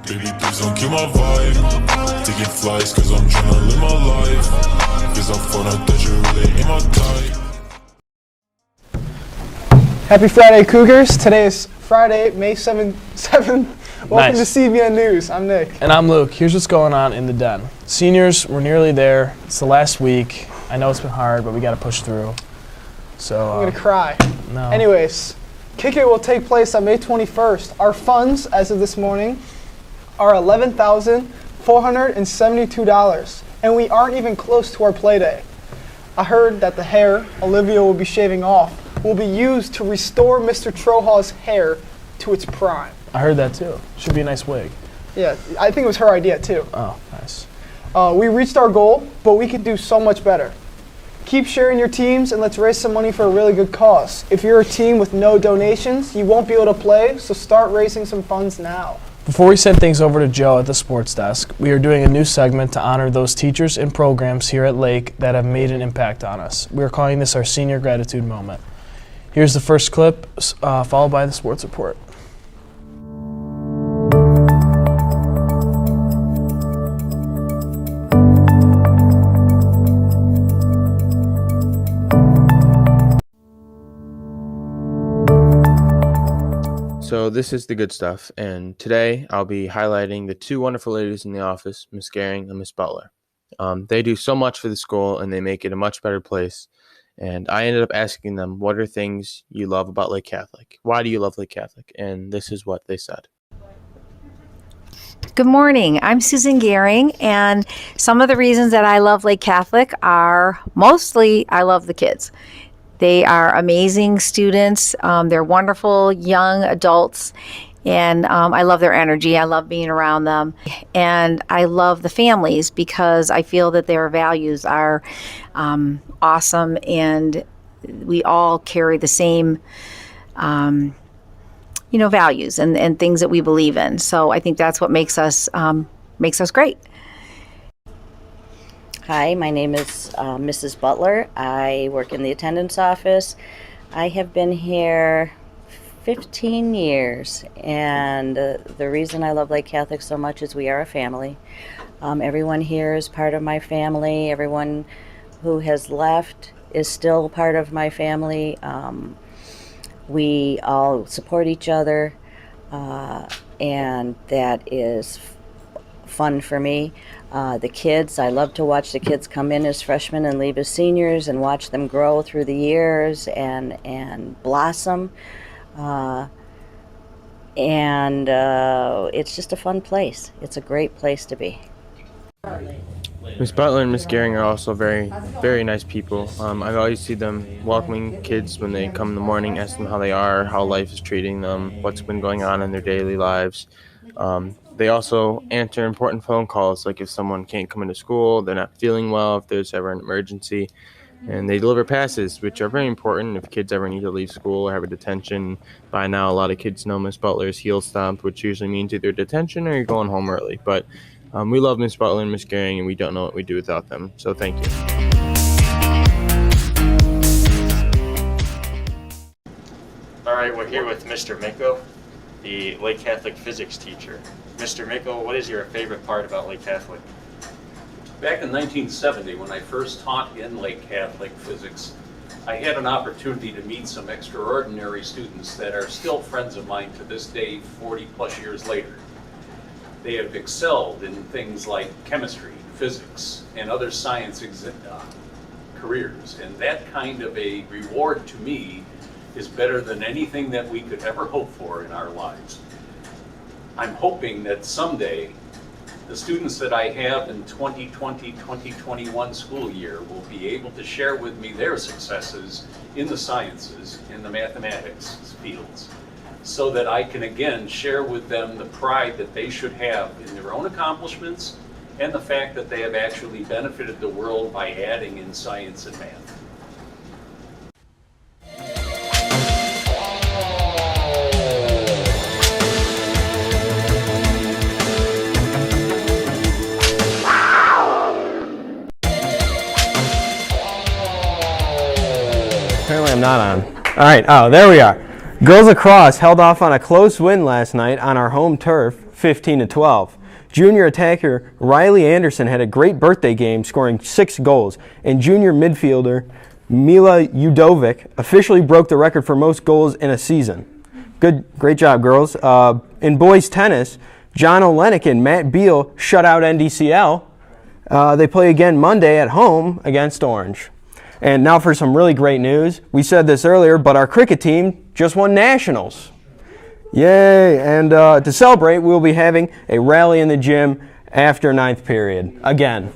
Baby, please don't kill my vibe. Taking flights cause I'm tryna live my life. Cause I found out that you're really in my type. Happy Friday, Cougars. Today is Friday, May 7th. Welcome to CBN News. I'm Nick. And I'm Luke. Here's what's going on in the den. Seniors, we're nearly there. It's the last week. I know it's been hard, but we got to push through. So I'm going to cry. No. Anyways, Kick It will take place on May 21st. Our funds, as of this morning, are $11,472, and we aren't even close to our play day. I heard that the hair Olivia will be shaving off will be used to restore Mr. Trohaw's hair to its prime. I heard that too. Should be a nice wig. Yeah, I think it was her idea too. Oh, nice. We reached our goal, but we could do so much better. Keep sharing your teams and let's raise some money for a really good cause. If you're a team with no donations, you won't be able to play, so start raising some funds now. Before we send things over to Joe at the sports desk, we are doing a new segment to honor those teachers and programs here at Lake that have made an impact on us. We are calling this our Senior Gratitude Moment. Here's the first clip, followed by the sports report. So this is the good stuff, and today I'll be highlighting the two wonderful ladies in the office, Miss Gehring and Miss Butler. They do so much for the school, and they make it a much better place. And I ended up asking them, what are things you love about Lake Catholic? Why do you love Lake Catholic? And this is what they said. Good morning. I'm Susan Gehring, and some of the reasons that I love Lake Catholic are mostly I love the kids. They are amazing students. They're wonderful young adults, and I love their energy. I love being around them, and I love the families because I feel that their values are awesome, and we all carry the same values and things that we believe in. So I think that's what makes us great. Hi, my name is Mrs. Butler. I work in the attendance office. I have been here 15 years, and the reason I love Lake Catholic so much is we are a family. Everyone here is part of my family. Everyone who has left is still part of my family. We all support each other, and that is fun for me. The kids, I love to watch the kids come in as freshmen and leave as seniors and watch them grow through the years and blossom. It's just a fun place. It's a great place to be. Miss Butler and Miss Gehring are also very, very nice people. I always see them welcoming kids when they come in the morning, ask them how they are, how life is treating them, what's been going on in their daily lives. They also answer important phone calls, like if someone can't come into school, they're not feeling well, if there's ever an emergency. And they deliver passes, which are very important if kids ever need to leave school or have a detention. By now, a lot of kids know Miss Butler's heel stomp, which usually means either detention or you're going home early. But we love Miss Butler and Miss Gehring, and we don't know what we'd do without them. So thank you. All right, we're here with Mr. Micko, the Lake Catholic physics teacher. Mr. Micko, what is your favorite part about Lake Catholic? Back in 1970, when I first taught in Lake Catholic physics, I had an opportunity to meet some extraordinary students that are still friends of mine to this day, 40 plus years later. They have excelled in things like chemistry, physics, and other science careers. And that kind of a reward to me is better than anything that we could ever hope for in our lives. I'm hoping that someday the students that I have in 2020-2021 school year will be able to share with me their successes in the sciences, in the mathematics fields, so that I can again share with them the pride that they should have in their own accomplishments and the fact that they have actually benefited the world by adding in science and math. Apparently I'm not on. All right, oh, there we are. Girls lacrosse held off on a close win last night on our home turf, 15-12. Junior attacker Riley Anderson had a great birthday game, scoring 6 goals, and junior midfielder Mila Udovic officially broke the record for most goals in a season. Great job, girls. In boys tennis, John Olenek and Matt Beal shut out NDCL. They play again Monday at home against Orange. And now for some really great news. We said this earlier, but our cricket team just won nationals. Yay! And to celebrate, we'll be having a rally in the gym after 9th period, again.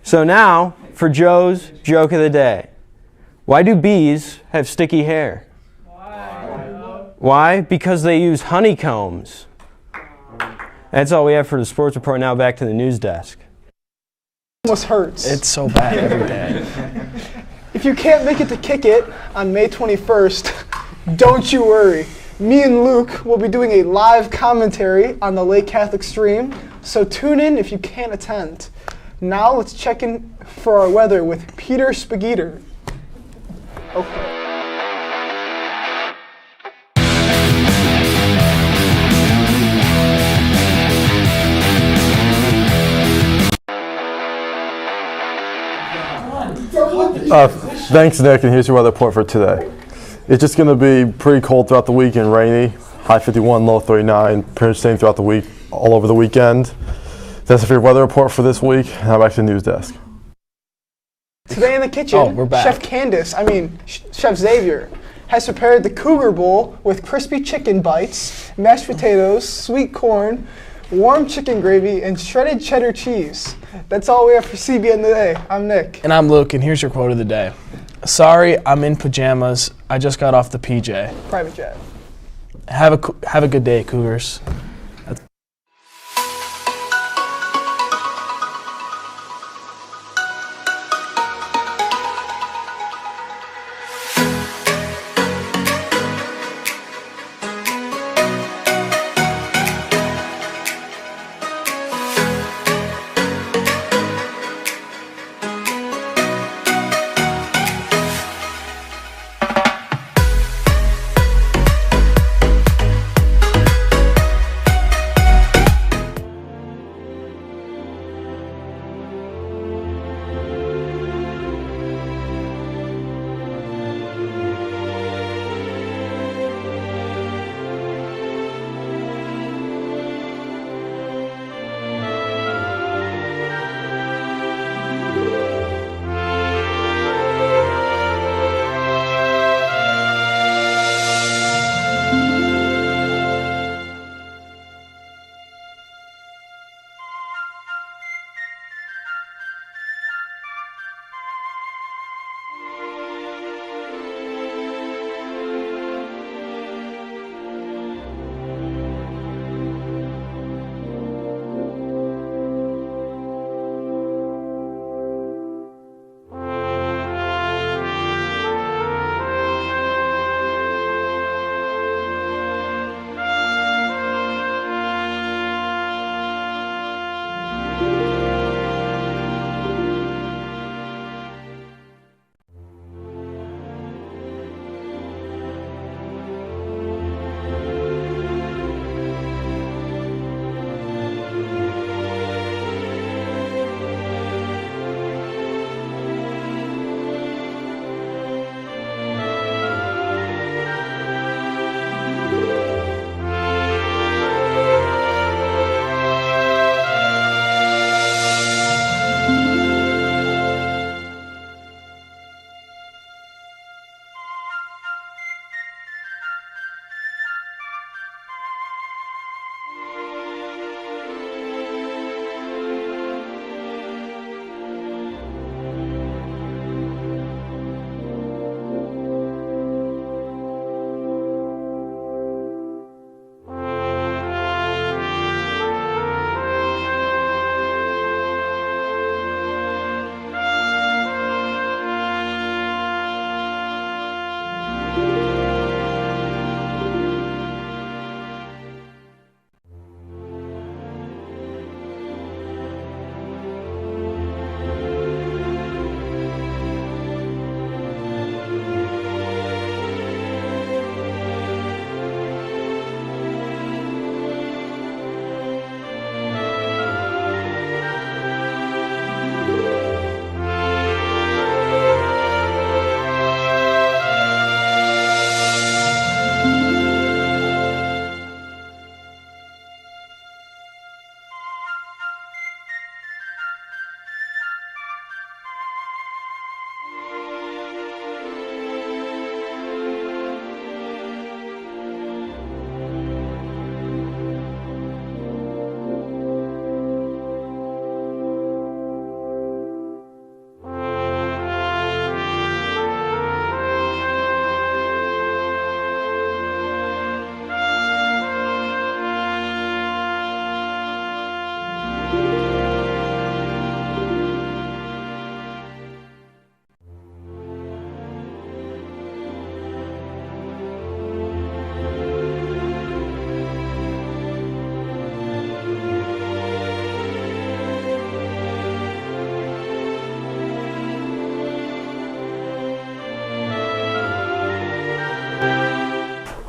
So now, for Joe's joke of the day. Why do bees have sticky hair? Why? Because they use honeycombs. That's all we have for the sports report. Now back to the news desk. Almost hurts. It's so bad every day. If you can't make it to Kick It on May 21st, don't you worry. Me and Luke will be doing a live commentary on the Lake Catholic stream, so tune in if you can't attend. Now let's check in for our weather with Peter Spagheter. Okay. Thanks, Nick, and here's your weather report for today. It's just going to be pretty cold throughout the week and rainy, high 51, low 39, pretty much same throughout the week, all over the weekend. That's it for your weather report for this week. Now back to the news desk. Today in the kitchen, we're back. Chef Xavier has prepared the Cougar Bowl with crispy chicken bites, mashed potatoes, sweet corn, warm chicken gravy, and shredded cheddar cheese. That's all we have for CBN today. I'm Nick. And I'm Luke, and here's your quote of the day. Sorry, I'm in pajamas. I just got off the PJ. Private jet. Have a good day, Cougars.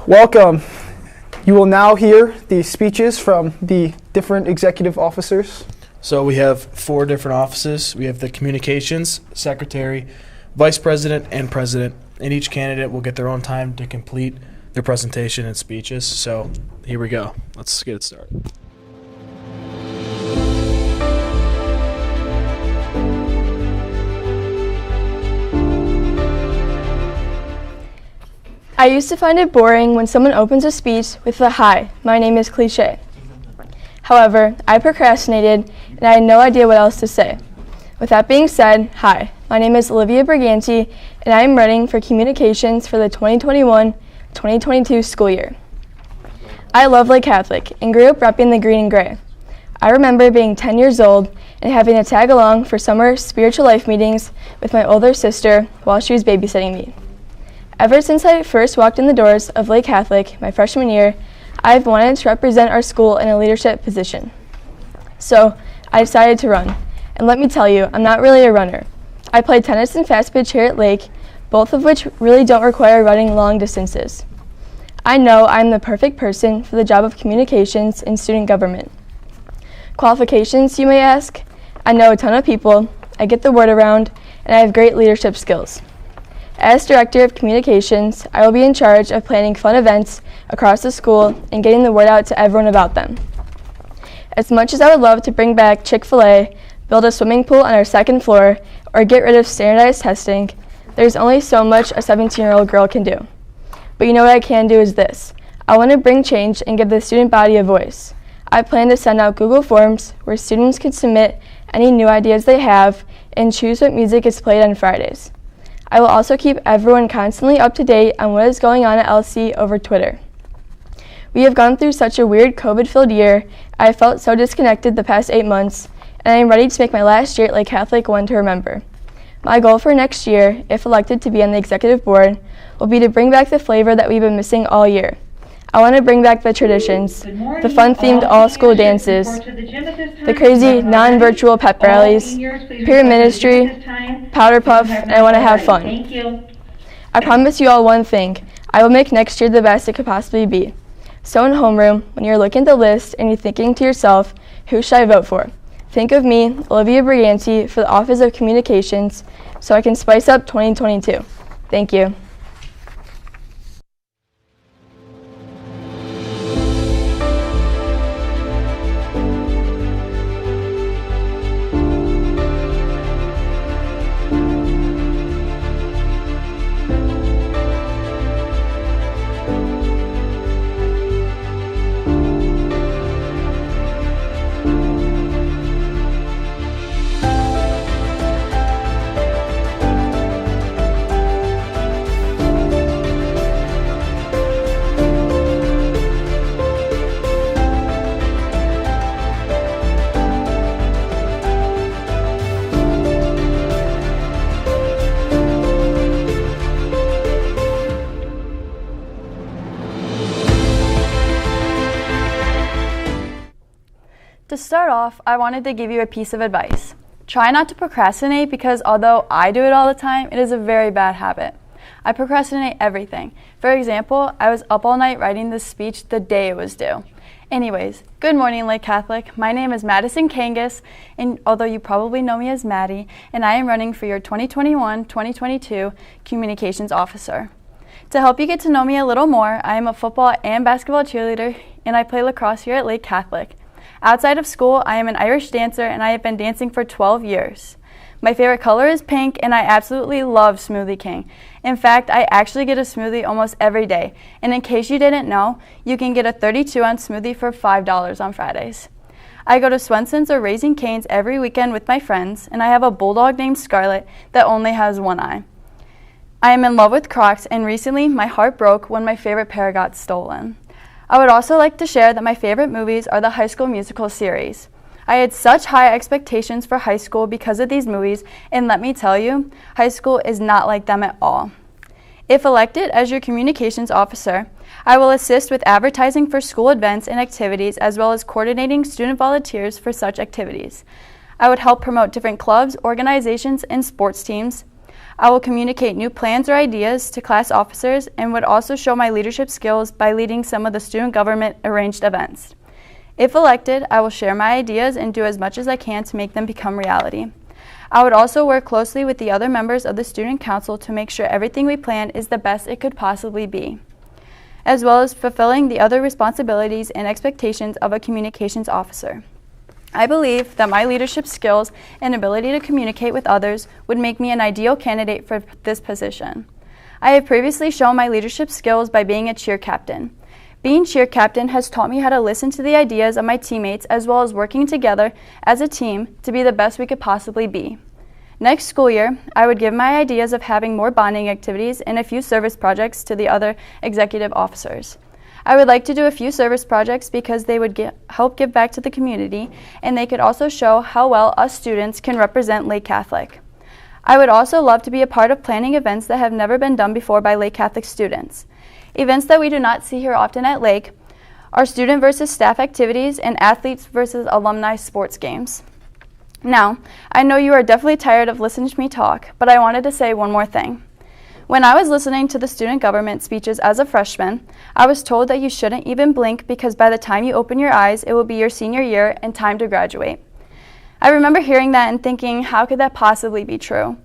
Welcome. You will now hear the speeches from the different executive officers. So we have 4 different offices. We have the communications, secretary, vice president, and president. And each candidate will get their own time to complete their presentation and speeches. So here we go. Let's get it started. I used to find it boring when someone opens a speech with a "Hi, my name is Cliche." However, I procrastinated and I had no idea what else to say. With that being said, hi, my name is Olivia Briganti and I am running for communications for the 2021-2022 school year. I love Lake Catholic and grew up repping the green and gray. I remember being 10 years old and having to tag along for summer spiritual life meetings with my older sister while she was babysitting me. Ever since I first walked in the doors of Lake Catholic my freshman year, I've wanted to represent our school in a leadership position. So I decided to run. And let me tell you, I'm not really a runner. I play tennis and fast pitch here at Lake, both of which really don't require running long distances. I know I'm the perfect person for the job of communications in student government. Qualifications, you may ask? I know a ton of people, I get the word around, and I have great leadership skills. As Director of Communications, I will be in charge of planning fun events across the school and getting the word out to everyone about them. As much as I would love to bring back Chick-fil-A, build a swimming pool on our second floor, or get rid of standardized testing, there's only so much a 17-year-old girl can do. But you know what I can do is this. I want to bring change and give the student body a voice. I plan to send out Google Forms where students can submit any new ideas they have and choose what music is played on Fridays. I will also keep everyone constantly up to date on what is going on at LC over Twitter. We have gone through such a weird COVID-filled year. I felt so disconnected the past 8 months, and I am ready to make my last year at Lake Catholic one to remember. My goal for next year, if elected to be on the executive board, will be to bring back the flavor that we've been missing all year. I want to bring back the traditions, the fun-themed all-school dances, the crazy non-virtual pep rallies, peer ministry, powder puff, and I want to have fun. I promise you all one thing. I will make next year the best it could possibly be. So in homeroom, when you're looking at the list and you're thinking to yourself, who should I vote for? Think of me, Olivia Briganti, for the Office of Communications, so I can spice up 2022. Thank you. To start off, I wanted to give you a piece of advice. Try not to procrastinate because although I do it all the time, it is a very bad habit. I procrastinate everything. For example, I was up all night writing this speech the day it was due. Anyways, good morning, Lake Catholic. My name is Madison Kangas, and although you probably know me as Maddie, and I am running for your 2021-2022 Communications Officer. To help you get to know me a little more, I am a football and basketball cheerleader, and I play lacrosse here at Lake Catholic. Outside of school, I am an Irish dancer, and I have been dancing for 12 years. My favorite color is pink, and I absolutely love Smoothie King. In fact, I actually get a smoothie almost every day. And in case you didn't know, you can get a 32-ounce smoothie for $5 on Fridays. I go to Swenson's or Raising Cane's every weekend with my friends, and I have a bulldog named Scarlet that only has one eye. I am in love with Crocs, and recently my heart broke when my favorite pair got stolen. I would also like to share that my favorite movies are the High School Musical series. I had such high expectations for high school because of these movies, and let me tell you, high school is not like them at all. If elected as your communications officer, I will assist with advertising for school events and activities as well as coordinating student volunteers for such activities. I would help promote different clubs, organizations, and sports teams. I will communicate new plans or ideas to class officers and would also show my leadership skills by leading some of the student government arranged events. If elected, I will share my ideas and do as much as I can to make them become reality. I would also work closely with the other members of the student council to make sure everything we plan is the best it could possibly be, as well as fulfilling the other responsibilities and expectations of a communications officer. I believe that my leadership skills and ability to communicate with others would make me an ideal candidate for this position. I have previously shown my leadership skills by being a cheer captain. Being cheer captain has taught me how to listen to the ideas of my teammates as well as working together as a team to be the best we could possibly be. Next school year, I would give my ideas of having more bonding activities and a few service projects to the other executive officers. I would like to do a few service projects because they would help give back to the community, and they could also show how well us students can represent Lake Catholic. I would also love to be a part of planning events that have never been done before by Lake Catholic students. Events that we do not see here often at Lake are student versus staff activities and athletes versus alumni sports games. Now, I know you are definitely tired of listening to me talk, but I wanted to say one more thing. When I was listening to the student government speeches as a freshman, I was told that you shouldn't even blink because by the time you open your eyes, it will be your senior year and time to graduate. I remember hearing that and thinking, how could that possibly be true?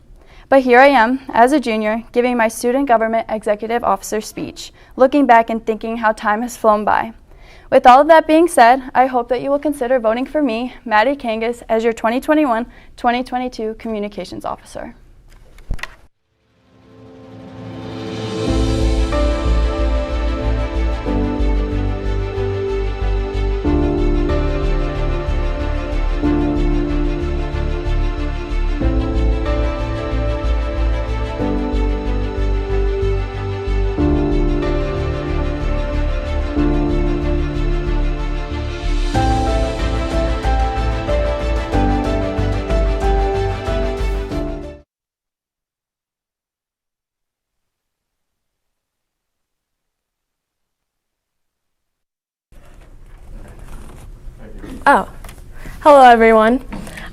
But here I am, as a junior, giving my student government executive officer speech, looking back and thinking how time has flown by. With all of that being said, I hope that you will consider voting for me, Maddie Kangas, as your 2021-2022 communications officer. Oh, hello everyone.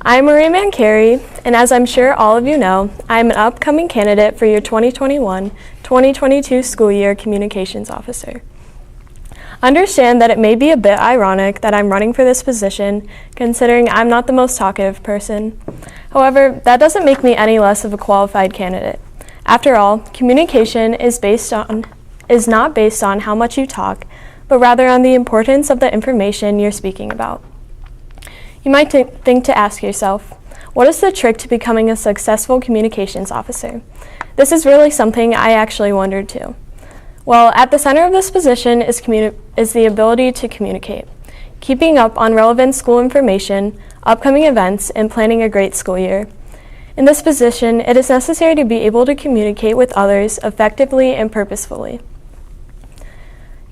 I'm Marie Mancari, and as I'm sure all of you know, I'm an upcoming candidate for your 2021-2022 school year communications officer. Understand that it may be a bit ironic that I'm running for this position, considering I'm not the most talkative person. However, that doesn't make me any less of a qualified candidate. After all, communication is not based on how much you talk, but rather on the importance of the information you're speaking about. You might think to ask yourself, what is the trick to becoming a successful communications officer? This is really something I actually wondered too. Well, at the center of this position is the ability to communicate, keeping up on relevant school information, upcoming events, and planning a great school year. In this position, it is necessary to be able to communicate with others effectively and purposefully.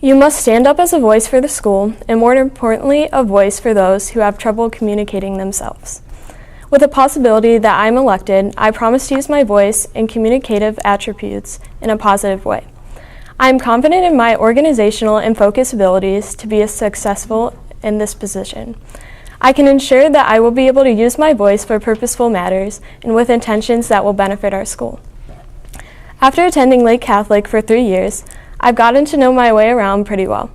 You must stand up as a voice for the school, and more importantly, a voice for those who have trouble communicating themselves. With the possibility that I'm elected, I promise to use my voice and communicative attributes in a positive way. I am confident in my organizational and focus abilities to be successful in this position. I can ensure that I will be able to use my voice for purposeful matters and with intentions that will benefit our school. After attending Lake Catholic for 3 years, I've gotten to know my way around pretty well.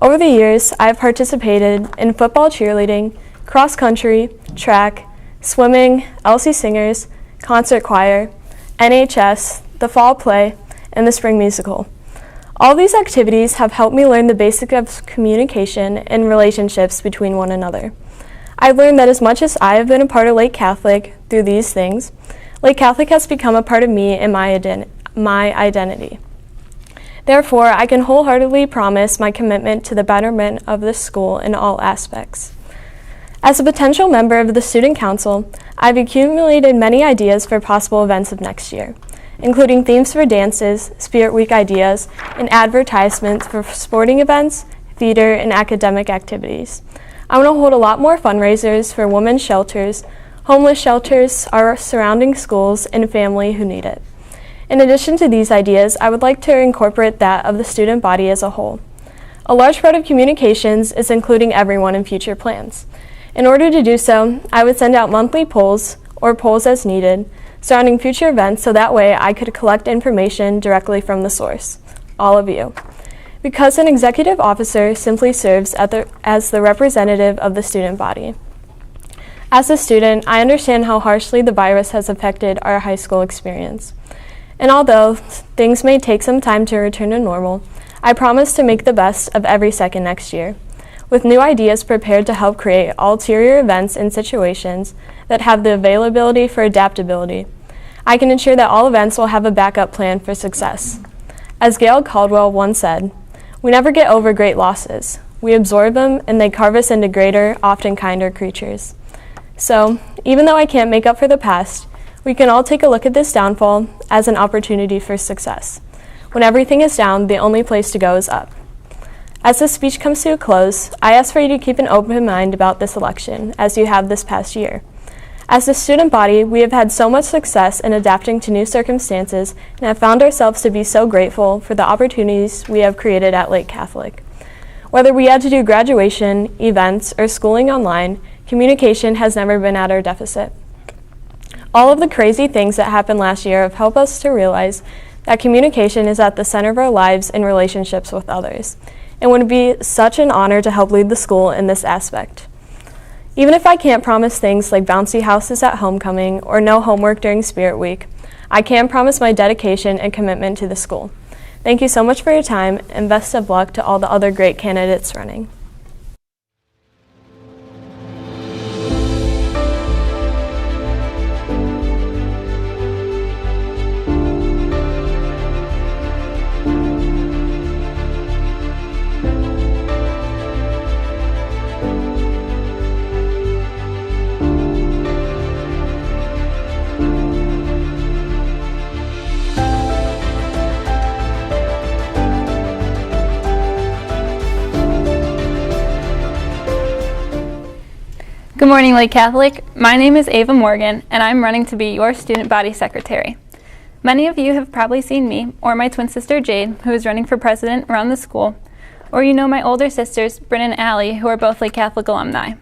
Over the years, I've participated in football cheerleading, cross country, track, swimming, LC Singers, concert choir, NHS, the fall play, and the spring musical. All these activities have helped me learn the basics of communication and relationships between one another. I've learned that as much as I have been a part of Lake Catholic through these things, Lake Catholic has become a part of me and my identity. Therefore, I can wholeheartedly promise my commitment to the betterment of this school in all aspects. As a potential member of the Student Council, I've accumulated many ideas for possible events of next year, including themes for dances, Spirit Week ideas, and advertisements for sporting events, theater, and academic activities. I want to hold a lot more fundraisers for women's shelters, homeless shelters, our surrounding schools, and family who need it. In addition to these ideas, I would like to incorporate that of the student body as a whole. A large part of communications is including everyone in future plans. In order to do so, I would send out monthly polls, or polls as needed, surrounding future events so that way I could collect information directly from the source, all of you. Because an executive officer simply serves as the representative of the student body. As a student, I understand how harshly the virus has affected our high school experience. And although things may take some time to return to normal, I promise to make the best of every second next year, with new ideas prepared to help create ulterior events and situations that have the availability for adaptability. I can ensure that all events will have a backup plan for success. As Gail Caldwell once said, "We never get over great losses. We absorb them and they carve us into greater, often kinder creatures." So, even though I can't make up for the past, we can all take a look at this downfall as an opportunity for success. When everything is down, the only place to go is up. As this speech comes to a close, I ask for you to keep an open mind about this election, as you have this past year. As a student body, we have had so much success in adapting to new circumstances and have found ourselves to be so grateful for the opportunities we have created at Lake Catholic. Whether we had to do graduation, events, or schooling online, communication has never been at our deficit. All of the crazy things that happened last year have helped us to realize that communication is at the center of our lives and relationships with others. It would be such an honor to help lead the school in this aspect. Even if I can't promise things like bouncy houses at homecoming or no homework during Spirit Week, I can promise my dedication and commitment to the school. Thank you so much for your time, and best of luck to all the other great candidates running. Good morning, Lake Catholic. My name is Ava Morgan, and I'm running to be your student body secretary. Many of you have probably seen me or my twin sister Jade, who is running for president around the school, or you know my older sisters, Bryn and Allie, who are both Lake Catholic alumni.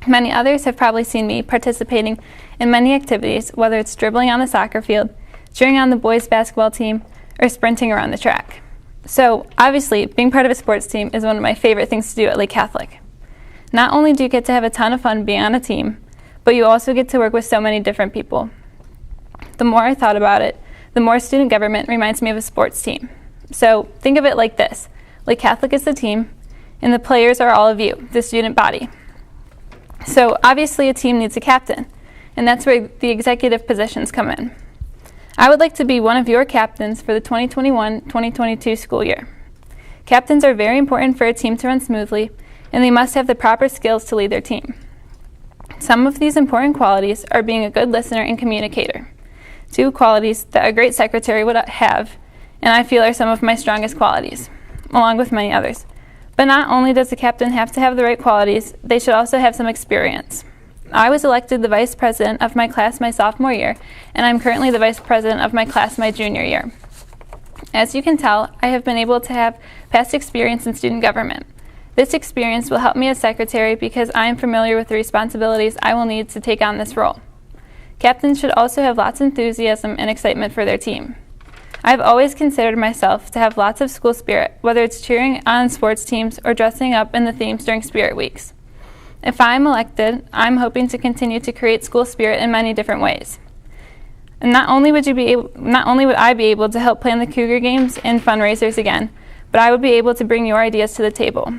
Many others have probably seen me participating in many activities, whether it's dribbling on the soccer field, cheering on the boys' basketball team, or sprinting around the track. So, obviously, being part of a sports team is one of my favorite things to do at Lake Catholic. Not only do you get to have a ton of fun being on a team, but you also get to work with so many different people. The more I thought about it, the more student government reminds me of a sports team. So think of it like this. Lake Catholic is the team, and the players are all of you, the student body. So obviously a team needs a captain, and that's where the executive positions come in. I would like to be one of your captains for the 2021-2022 school year. Captains are very important for a team to run smoothly, and they must have the proper skills to lead their team. Some of these important qualities are being a good listener and communicator, two qualities that a great secretary would have, and I feel are some of my strongest qualities, along with many others. But not only does the captain have to have the right qualities, they should also have some experience. I was elected the vice president of my class my sophomore year, and I'm currently the vice president of my class my junior year. As you can tell, I have been able to have past experience in student government. This experience will help me as secretary because I am familiar with the responsibilities I will need to take on this role. Captains should also have lots of enthusiasm and excitement for their team. I've always considered myself to have lots of school spirit, whether it's cheering on sports teams or dressing up in the themes during Spirit Weeks. If I'm elected, I'm hoping to continue to create school spirit in many different ways. And not only would I be able to help plan the Cougar Games and fundraisers again, but I would be able to bring your ideas to the table.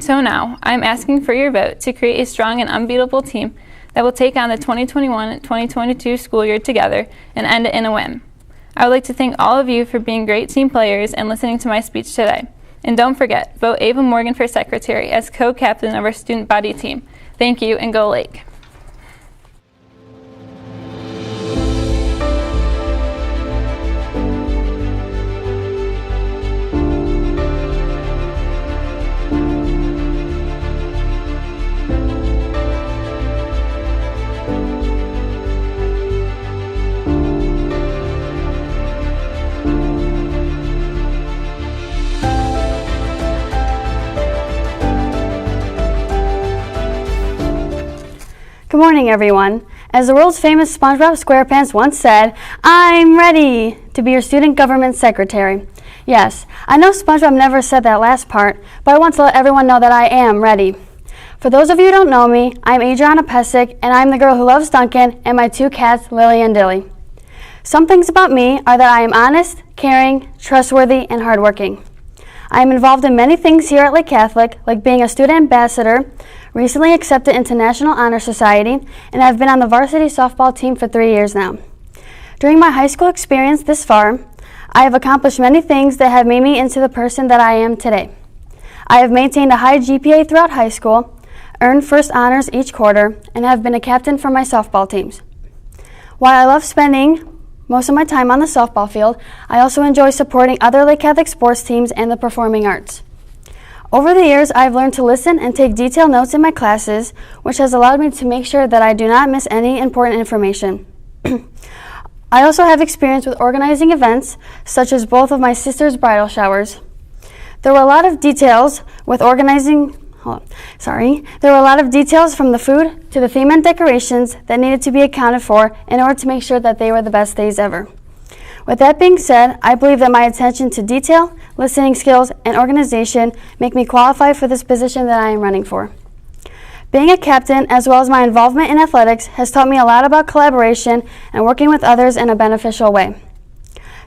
So now, I'm asking for your vote to create a strong and unbeatable team that will take on the 2021-2022 school year together and end it in a win. I would like to thank all of you for being great team players and listening to my speech today. And don't forget, vote Ava Morgan for secretary as co-captain of our student body team. Thank you, and go Lake. Good morning, everyone. As the world's famous SpongeBob SquarePants once said, "I'm ready to be your student government secretary." Yes, I know SpongeBob never said that last part, but I want to let everyone know that I am ready. For those of you who don't know me, I'm Adriana Pesic, and I'm the girl who loves Duncan and my two cats, Lily and Dilly. Some things about me are that I am honest, caring, trustworthy, and hardworking. I am involved in many things here at Lake Catholic, like being a student ambassador, recently accepted into National Honor Society, and I've been on the varsity softball team for 3 years now. During my high school experience this far, I have accomplished many things that have made me into the person that I am today. I have maintained a high GPA throughout high school, earned first honors each quarter, and have been a captain for my softball teams. While I love spending most of my time on the softball field, I also enjoy supporting other Lake Catholic sports teams and the performing arts. Over the years, I've learned to listen and take detailed notes in my classes, which has allowed me to make sure that I do not miss any important information. I also have experience with organizing events, such as both of my sister's bridal showers. There were a lot of details with organizing. There were a lot of details from the food to the theme and decorations that needed to be accounted for in order to make sure that they were the best days ever. With that being said, I believe that my attention to detail, listening skills, and organization make me qualified for this position that I am running for. Being a captain, as well as my involvement in athletics, has taught me a lot about collaboration and working with others in a beneficial way.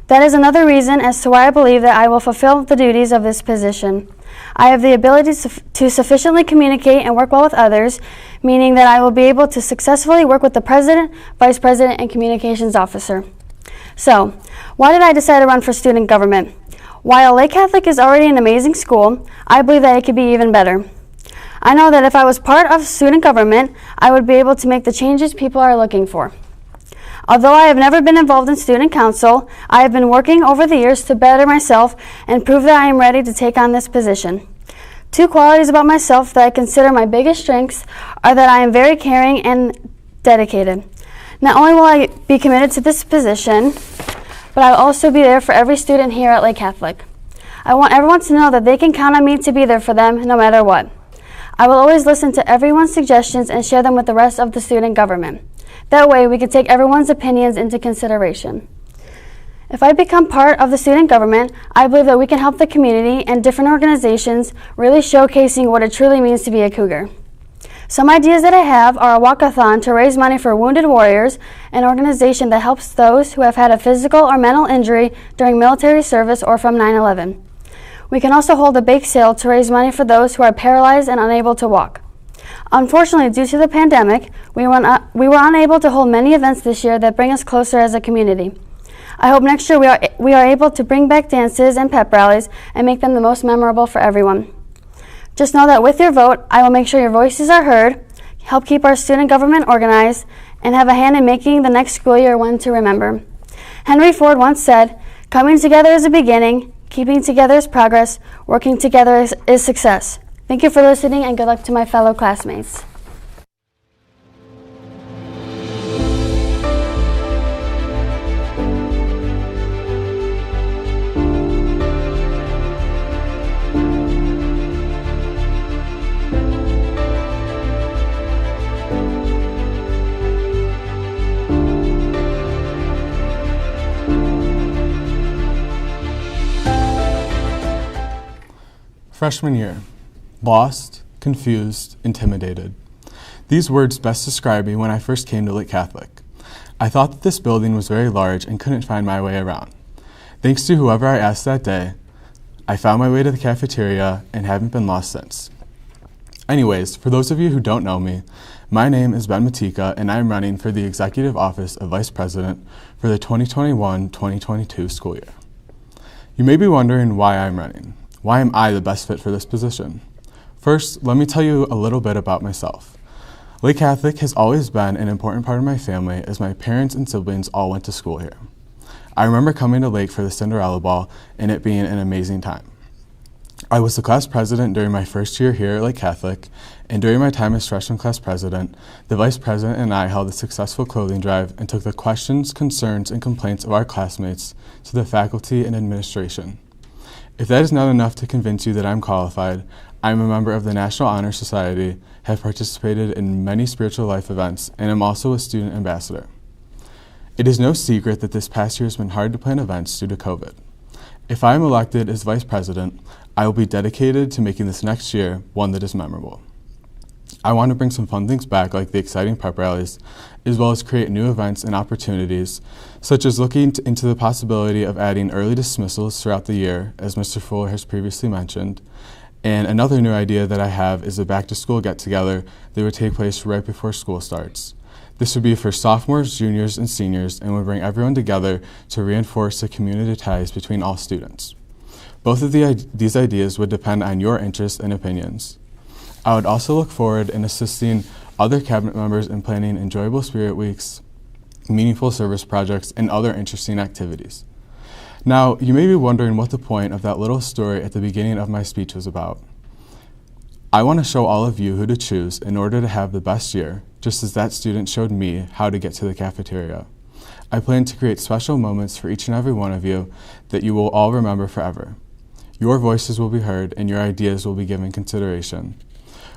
That is another reason as to why I believe that I will fulfill the duties of this position. I have the ability to sufficiently communicate and work well with others, meaning that I will be able to successfully work with the president, vice president, and communications officer. So, why did I decide to run for student government? While Lake Catholic is already an amazing school, I believe that it could be even better. I know that if I was part of student government, I would be able to make the changes people are looking for. Although I have never been involved in student council, I have been working over the years to better myself and prove that I am ready to take on this position. Two qualities about myself that I consider my biggest strengths are that I am very caring and dedicated. Not only will I be committed to this position, but I will also be there for every student here at Lake Catholic. I want everyone to know that they can count on me to be there for them no matter what. I will always listen to everyone's suggestions and share them with the rest of the student government. That way, we can take everyone's opinions into consideration. If I become part of the student government, I believe that we can help the community and different organizations really showcasing what it truly means to be a Cougar. Some ideas that I have are a walkathon to raise money for Wounded Warriors, an organization that helps those who have had a physical or mental injury during military service or from 9/11. We can also hold a bake sale to raise money for those who are paralyzed and unable to walk. Unfortunately, due to the pandemic, we were unable to hold many events this year that bring us closer as a community. I hope next year we are able to bring back dances and pep rallies and make them the most memorable for everyone. Just know that with your vote, I will make sure your voices are heard, help keep our student government organized, and have a hand in making the next school year one to remember. Henry Ford once said, "Coming together is a beginning, keeping together is progress, working together is success." Thank you for listening, and good luck to my fellow classmates. Freshman year. Lost, confused, intimidated. These words best describe me when I first came to Lake Catholic. I thought that this building was very large and couldn't find my way around. Thanks to whoever I asked that day, I found my way to the cafeteria and haven't been lost since. Anyways, for those of you who don't know me, my name is Ben Matika and I'm running for the Executive Office of Vice President for the 2021-2022 school year. You may be wondering why I'm running. Why am I the best fit for this position? First, let me tell you a little bit about myself. Lake Catholic has always been an important part of my family as my parents and siblings all went to school here. I remember coming to Lake for the Cinderella Ball and it being an amazing time. I was the class president during my first year here at Lake Catholic, and during my time as freshman class president, the vice president and I held a successful clothing drive and took the questions, concerns, and complaints of our classmates to the faculty and administration. If that is not enough to convince you that I'm qualified, I am a member of the National Honor Society, have participated in many spiritual life events, and am also a student ambassador. It is no secret that this past year has been hard to plan events due to COVID. If I am elected as Vice President, I will be dedicated to making this next year one that is memorable. I want to bring some fun things back, like the exciting prep rallies, as well as create new events and opportunities, such as looking into the possibility of adding early dismissals throughout the year, as Mr. Fuller has previously mentioned. And another new idea that I have is a back-to-school get-together that would take place right before school starts. This would be for sophomores, juniors, and seniors, and would bring everyone together to reinforce the community ties between all students. Both of these ideas would depend on your interests and opinions. I would also look forward in assisting other cabinet members in planning enjoyable spirit weeks, meaningful service projects, and other interesting activities. Now, you may be wondering what the point of that little story at the beginning of my speech was about. I want to show all of you who to choose in order to have the best year, just as that student showed me how to get to the cafeteria. I plan to create special moments for each and every one of you that you will all remember forever. Your voices will be heard and your ideas will be given consideration.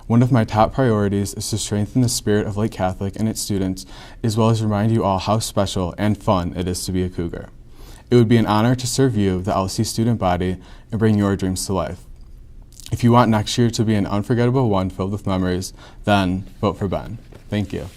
One of my top priorities is to strengthen the spirit of Lake Catholic and its students, as well as remind you all how special and fun it is to be a Cougar. It would be an honor to serve you, the LC student body, and bring your dreams to life. If you want next year to be an unforgettable one filled with memories, then vote for Ben. Thank you.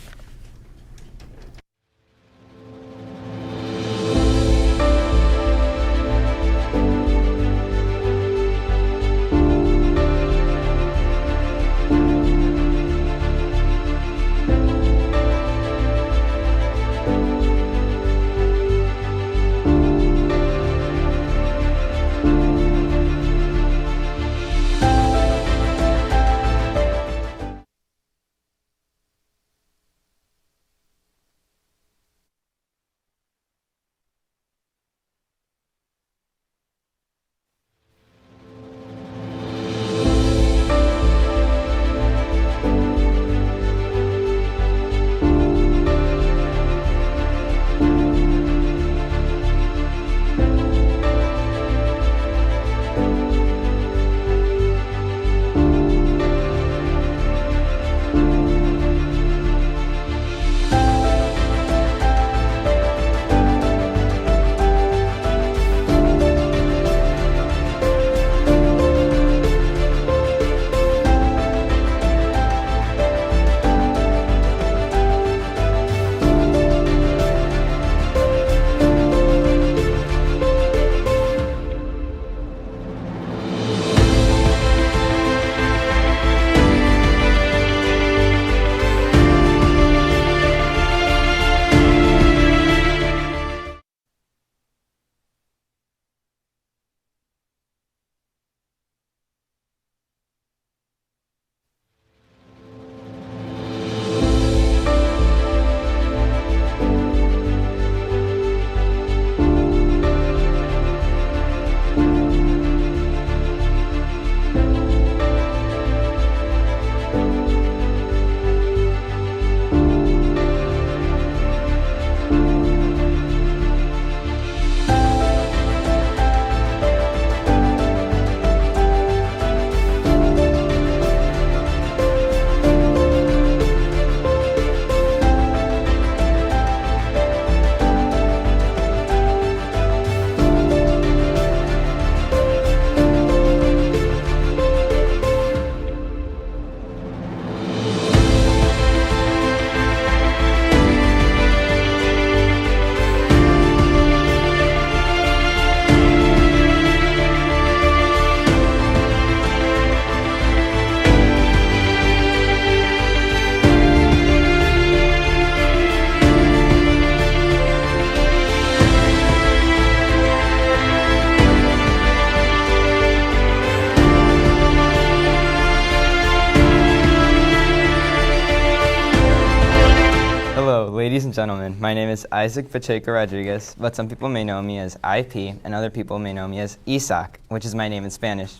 Ladies and gentlemen, my name is Isaac Pacheco Rodriguez, but some people may know me as IP, and other people may know me as Isaac, which is my name in Spanish.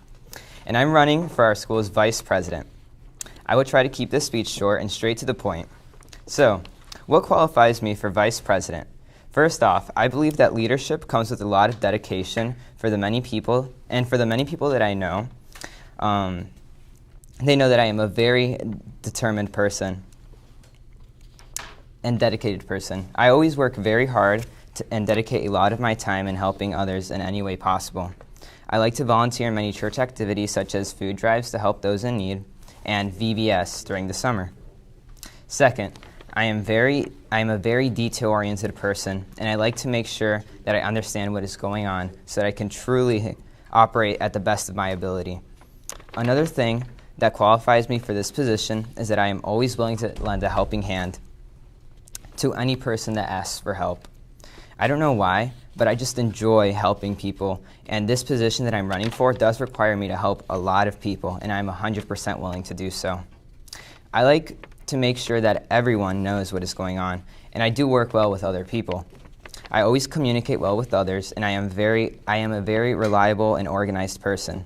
And I'm running for our school's vice president. I will try to keep this speech short and straight to the point. So, what qualifies me for vice president? First off, I believe that leadership comes with a lot of dedication for the many people, and for the many people that I know. They know that I am a very determined person and dedicated person. I always work very hard and dedicate a lot of my time in helping others in any way possible. I like to volunteer in many church activities such as food drives to help those in need and VBS during the summer. Second, I am a very detail-oriented person, and I like to make sure that I understand what is going on so that I can truly operate at the best of my ability. Another thing that qualifies me for this position is that I am always willing to lend a helping hand to any person that asks for help. I don't know why, but I just enjoy helping people, and this position that I'm running for does require me to help a lot of people, and I'm 100% willing to do so. I like to make sure that everyone knows what is going on, and I do work well with other people. I always communicate well with others, and I am a very reliable and organized person.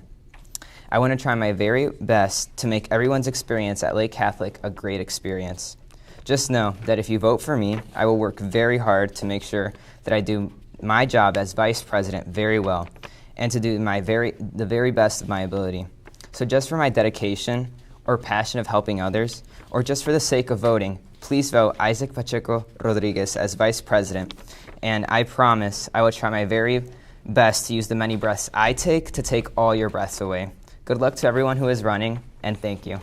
I want to try my very best to make everyone's experience at Lake Catholic a great experience. Just know that if you vote for me, I will work very hard to make sure that I do my job as vice president very well and to do the very best of my ability. So just for my dedication or passion of helping others, or just for the sake of voting, please vote Isaac Pacheco Rodriguez as vice president. And I promise I will try my very best to use the many breaths I take to take all your breaths away. Good luck to everyone who is running, and thank you.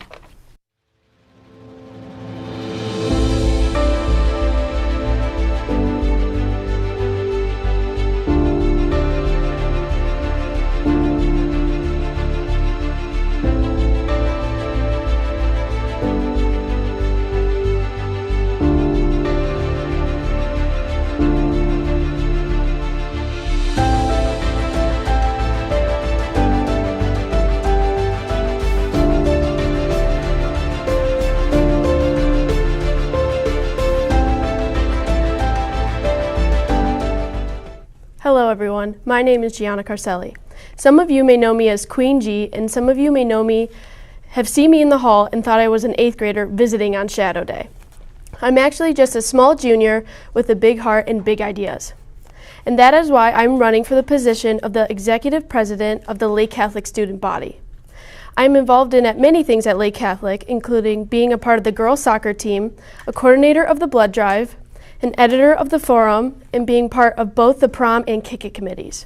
Hello everyone, my name is Gianna Carcelli. Some of you may know me as Queen G, and some of you may have seen me in the hall and thought I was an 8th grader visiting on Shadow Day. I'm actually just a small junior with a big heart and big ideas. And that is why I'm running for the position of the executive president of the Lake Catholic student body. I'm involved in many things at Lake Catholic, including being a part of the girls soccer team, a coordinator of the blood drive, an editor of the forum, and being part of both the prom and kick it committees.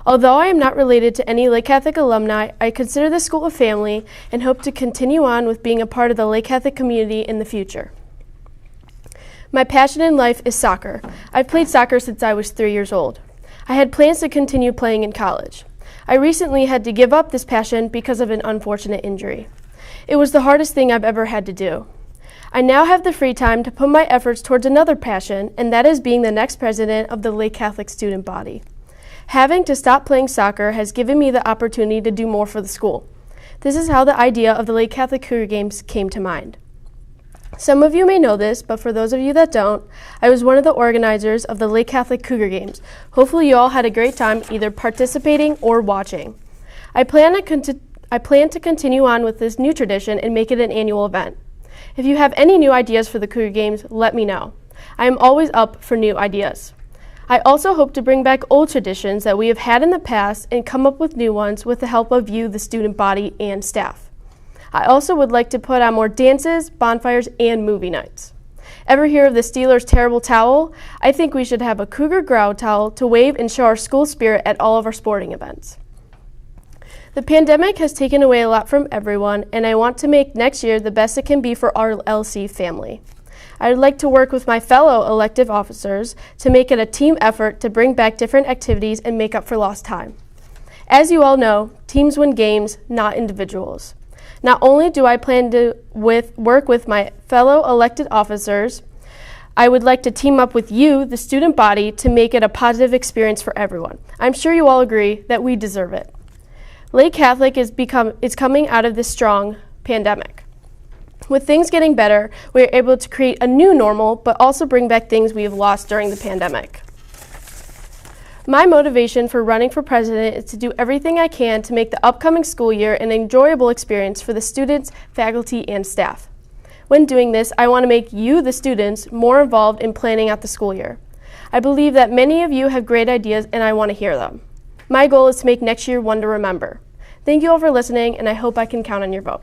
Although I am not related to any Lake Catholic alumni, I consider this school a family and hope to continue on with being a part of the Lake Catholic community in the future. My passion in life is soccer. I've played soccer since I was 3 years old. I had plans to continue playing in college. I recently had to give up this passion because of an unfortunate injury. It was the hardest thing I've ever had to do. I now have the free time to put my efforts towards another passion, and that is being the next president of the Lake Catholic student body. Having to stop playing soccer has given me the opportunity to do more for the school. This is how the idea of the Lake Catholic Cougar Games came to mind. Some of you may know this, but for those of you that don't, I was one of the organizers of the Lake Catholic Cougar Games. Hopefully you all had a great time either participating or watching. I plan to continue on with this new tradition and make it an annual event. If you have any new ideas for the Cougar Games, let me know. I am always up for new ideas. I also hope to bring back old traditions that we have had in the past and come up with new ones with the help of you, the student body, and staff. I also would like to put on more dances, bonfires, and movie nights. Ever hear of the Steelers' terrible towel? I think we should have a Cougar Growl towel to wave and show our school spirit at all of our sporting events. The pandemic has taken away a lot from everyone, and I want to make next year the best it can be for our LC family. I would like to work with my fellow elective officers to make it a team effort to bring back different activities and make up for lost time. As you all know, teams win games, not individuals. Not only do I plan to work with my fellow elected officers, I would like to team up with you, the student body, to make it a positive experience for everyone. I'm sure you all agree that we deserve it. Lake Catholic is coming out of this strong pandemic. With things getting better, we are able to create a new normal, but also bring back things we have lost during the pandemic. My motivation for running for president is to do everything I can to make the upcoming school year an enjoyable experience for the students, faculty, and staff. When doing this, I want to make you, the students, more involved in planning out the school year. I believe that many of you have great ideas, and I want to hear them. My goal is to make next year one to remember. Thank you all for listening, and I hope I can count on your vote.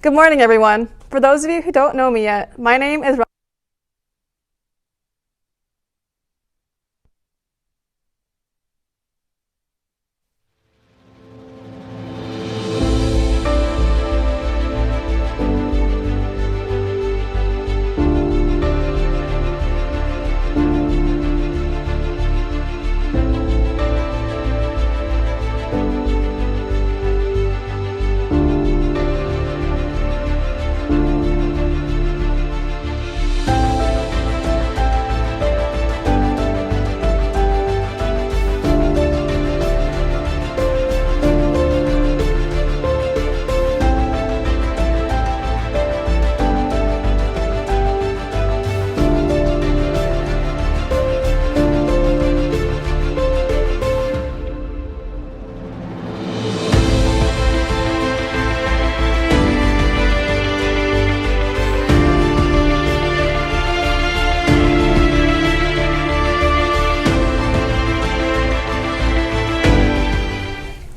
Good morning, everyone. For those of you who don't know me yet, my name is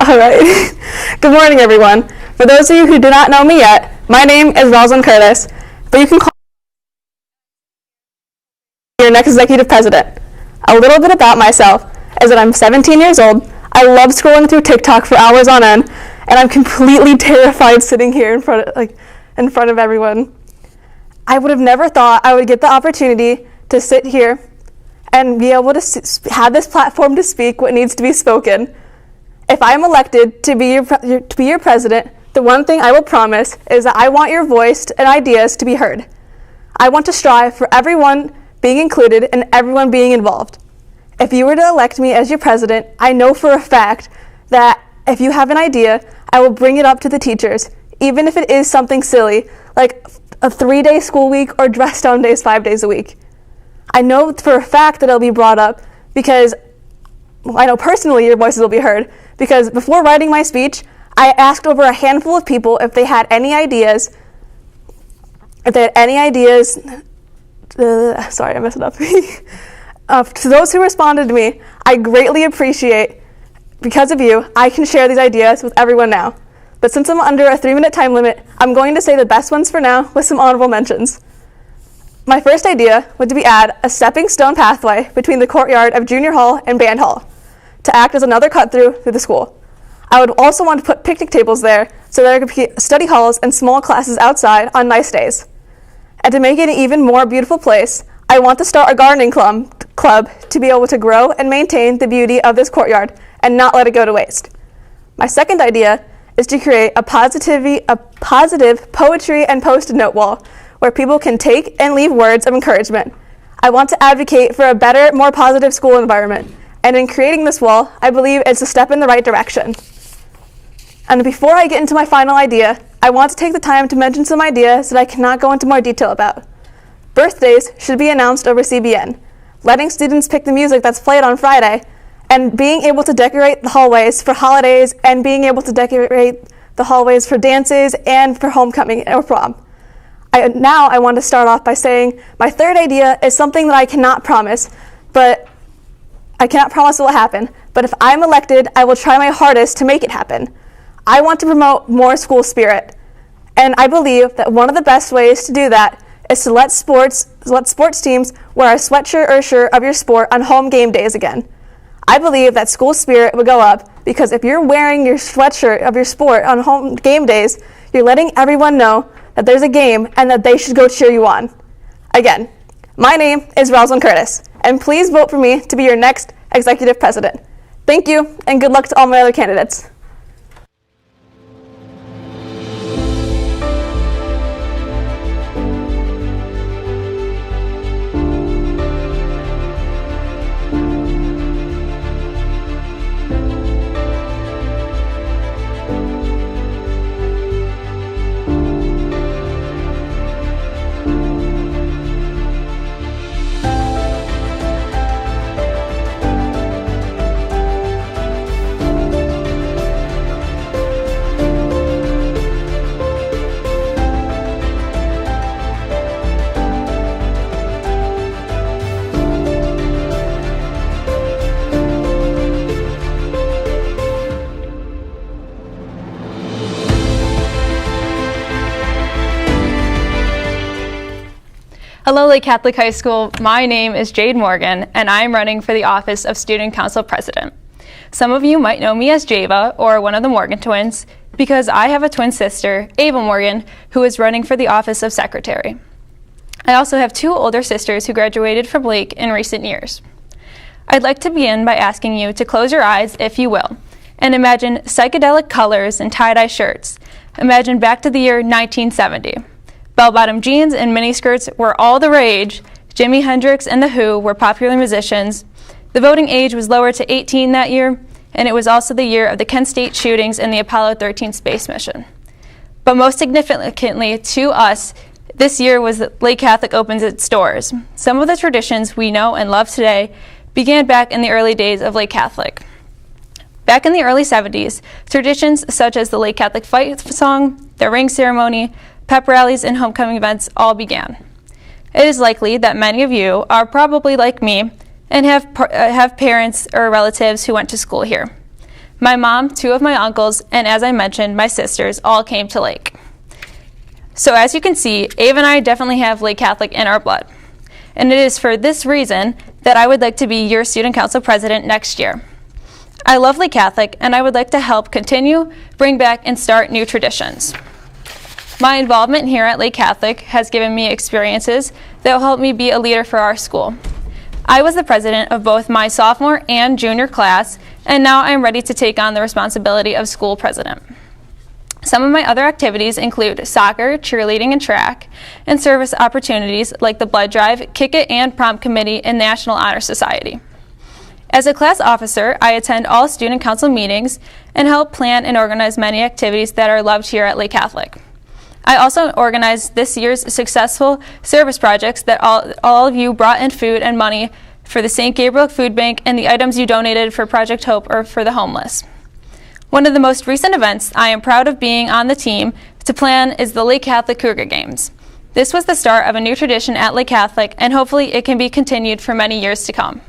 All right. Good morning, everyone. For those of you who do not know me yet, my name is Rosalind Curtis, but you can call me your next executive president. A little bit about myself is that I'm 17 years old. I love scrolling through TikTok for hours on end, and I'm completely terrified sitting here in front of everyone. I would have never thought I would get the opportunity to sit here and be able to have this platform to speak what needs to be spoken. If I am elected to be your president, the one thing I will promise is that I want your voice and ideas to be heard. I want to strive for everyone being included and everyone being involved. If you were to elect me as your president, I know for a fact that if you have an idea, I will bring it up to the teachers, even if it is something silly, like a 3-day school week or dress down days 5 days a week. I know for a fact that it'll be brought up because I know personally your voices will be heard, because before writing my speech, I asked over a handful of people if they had any ideas. Sorry, I messed it up. To those who responded to me, I greatly appreciate, because of you, I can share these ideas with everyone now. But since I'm under a 3-minute time limit, I'm going to say the best ones for now with some honorable mentions. My first idea would be add a stepping stone pathway between the courtyard of Junior Hall and Band Hall to act as another cut-through through the school. I would also want to put picnic tables there so there could be study halls and small classes outside on nice days. And to make it an even more beautiful place, I want to start a gardening club to be able to grow and maintain the beauty of this courtyard and not let it go to waste. My second idea is to create a positive poetry and post-it note wall where people can take and leave words of encouragement. I want to advocate for a better, more positive school environment. And in creating this wall, I believe it's a step in the right direction. And before I get into my final idea, I want to take the time to mention some ideas that I cannot go into more detail about. Birthdays should be announced over CBN, letting students pick the music that's played on Friday, and being able to decorate the hallways for holidays, and being able to decorate the hallways for dances and for homecoming or prom. Now I want to start off by saying my third idea is something that I cannot promise, but I cannot promise it will happen, but if I'm elected, I will try my hardest to make it happen. I want to promote more school spirit, and I believe that one of the best ways to do that is to let sports teams wear a sweatshirt or shirt of your sport on home game days again. I believe that school spirit would go up because if you're wearing your sweatshirt of your sport on home game days, you're letting everyone know that there's a game and that they should go cheer you on. Again, my name is Rosalind Curtis, and please vote for me to be your next executive president. Thank you, and good luck to all my other candidates. Hello, Lake Catholic High School. My name is Jade Morgan, and I'm running for the office of Student Council President. Some of you might know me as Java, or one of the Morgan twins, because I have a twin sister, Ava Morgan, who is running for the office of Secretary. I also have two older sisters who graduated from Lake in recent years. I'd like to begin by asking you to close your eyes, if you will, and imagine psychedelic colors and tie-dye shirts. Imagine back to the year 1970. Bell-bottom jeans and miniskirts were all the rage. Jimi Hendrix and The Who were popular musicians. The voting age was lowered to 18 that year, and it was also the year of the Kent State shootings and the Apollo 13 space mission. But most significantly to us, this year was that Lake Catholic opens its doors. Some of the traditions we know and love today began back in the early days of Lake Catholic. Back in the early 70s, traditions such as the Lake Catholic Fight Song, the ring ceremony, pep rallies, and homecoming events all began. It is likely that many of you are probably like me and have parents or relatives who went to school here. My mom, two of my uncles, and as I mentioned, my sisters all came to Lake. So as you can see, Ava and I definitely have Lake Catholic in our blood. And it is for this reason that I would like to be your Student Council President next year. I love Lake Catholic, and I would like to help continue, bring back, and start new traditions. My involvement here at Lake Catholic has given me experiences that will help me be a leader for our school. I was the president of both my sophomore and junior class, and now I'm ready to take on the responsibility of school president. Some of my other activities include soccer, cheerleading, and track, and service opportunities like the blood drive, Kick It, and prom committee, and National Honor Society. As a class officer, I attend all student council meetings and help plan and organize many activities that are loved here at Lake Catholic. I also organized this year's successful service projects that all of you brought in food and money for the St. Gabriel Food Bank and the items you donated for Project Hope or for the homeless. One of the most recent events I am proud of being on the team to plan is the Lake Catholic Cougar Games. This was the start of a new tradition at Lake Catholic, and hopefully it can be continued for many years to come.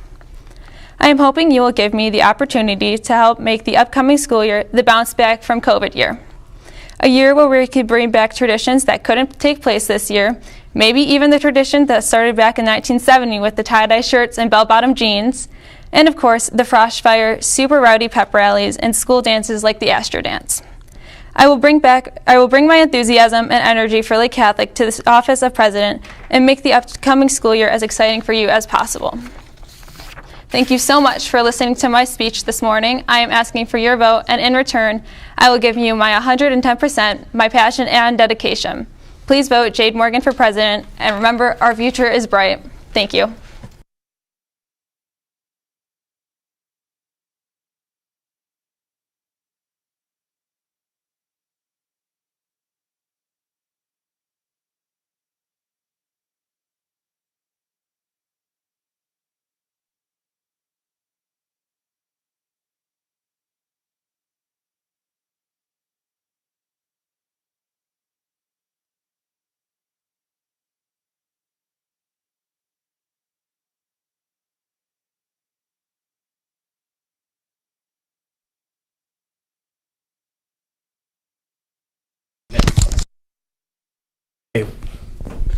I am hoping you will give me the opportunity to help make the upcoming school year the bounce back from COVID year. A year where we could bring back traditions that couldn't take place this year, maybe even the tradition that started back in 1970 with the tie-dye shirts and bell-bottom jeans, and of course the Frostfire, super rowdy pep rallies, and school dances like the Astro Dance. I will bring my enthusiasm and energy for Lake Catholic to the office of president and make the upcoming school year as exciting for you as possible. Thank you so much for listening to my speech this morning. I am asking for your vote, and in return, I will give you my 110%, my passion and dedication. Please vote Jade Morgan for president, and remember, our future is bright. Thank you.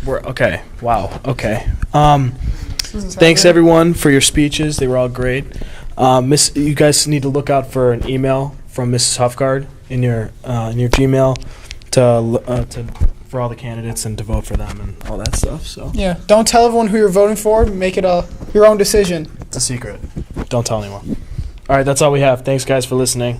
Okay. Wow. Okay. Thanks everyone for your speeches. They were all great. You guys need to look out for an email from Mrs. Huffgard in your Gmail for all the candidates and to vote for them and all that stuff. So Yeah, don't tell everyone who you're voting for. Make it your own decision. it's a secret. Don't tell anyone. All right, that's all we have. Thanks guys for listening.